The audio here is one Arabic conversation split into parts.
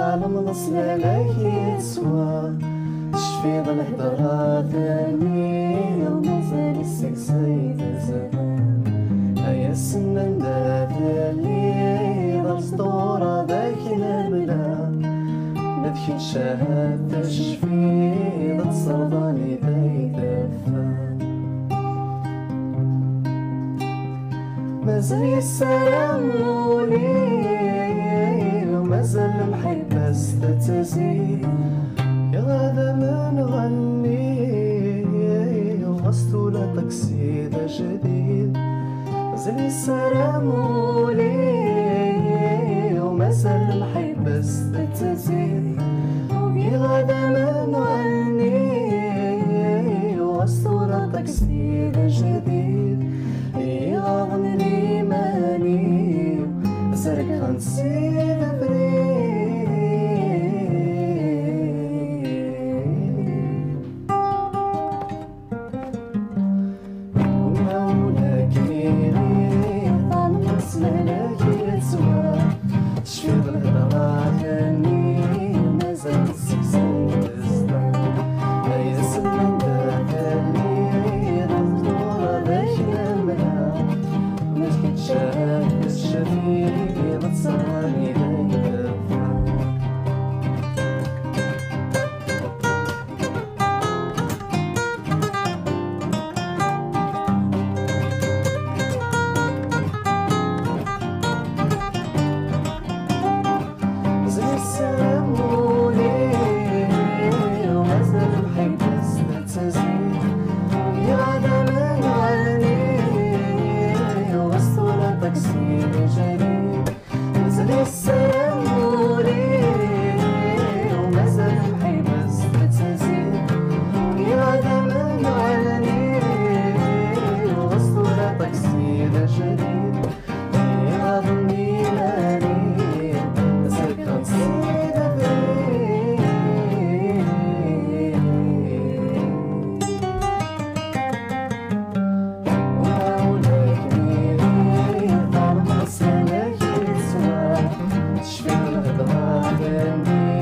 ظالم نصلالك يتسوى تشفيض الهضرة ثاني ومازال السكسيد زمان هيا السنان دالي ضرزدورة ذاك البلا مدك نشاهد تشفيض تصرضاني ذاي دفان مازال يسلم ولي ومازال المحبة ستتزيد يا غدا ما نغني وغسطولة تقصيدة جديد مازال يسلم ولي ومازال المحبة ستتزيد يا غدا ما نغني وغسطولة تقصيدة جديد يغني ماني زرق غنسيد بريد ومولاك ميري ظن سلالك يتسوى تشفيض الهضرة ثاني مازال السكسان تزدان هيا سنان دالي ضدورة ذاك الملا مشكت شاهد الشفيق تصراني ذاك الفان زي السلام ولي ومازال المحبة ستتزيد يا غدا ما نغني وغسطولة تقصيد جديد مازال السلام ولي ومازال المحبة ستتزيد يا غدا ما نغني وغسطولة تقصيد جديد يا ظني ماني مازال غنسيد بريد ومولاك ميري ظالم نصلالك يتسوى تشفيض الهضرة ثاني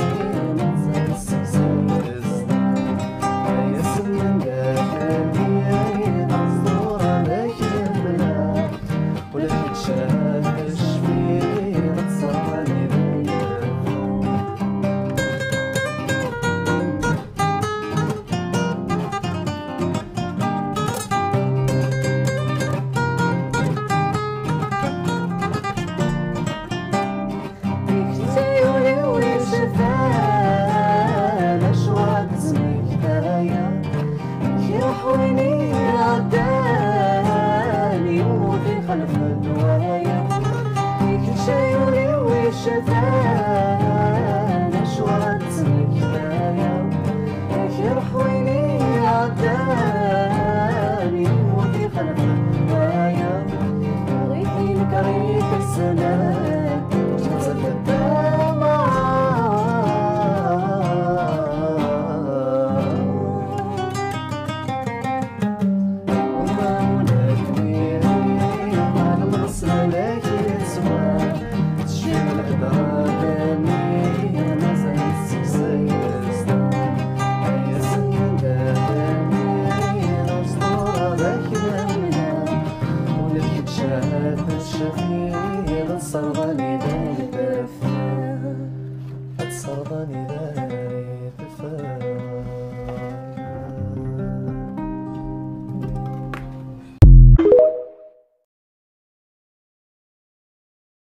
مازال السكسان تزدان هيا سنان دالي ضرزدورة ذاك البلا ولكن تشاهد تشفيض تصراني ذاك يكتيولي ويشفان أشواق زمك دايا يروحوني عداني وموتي خلف الدوايا يكتيولي ويشفان أشواق زمك دايا يروحوني عداني وموتي خلف الدوايا ريحي لك ريح السلام جازت الدمع ومولاك ميري ظالم نصلالك يتسوى تشفيض الهضرة ثاني مازال السكسان تزدان هيا سنان دالي ضرزدورة ذاك الملا ولكن شاهد الشفيق تصرضني ذاك الدفان تصرضني ذاك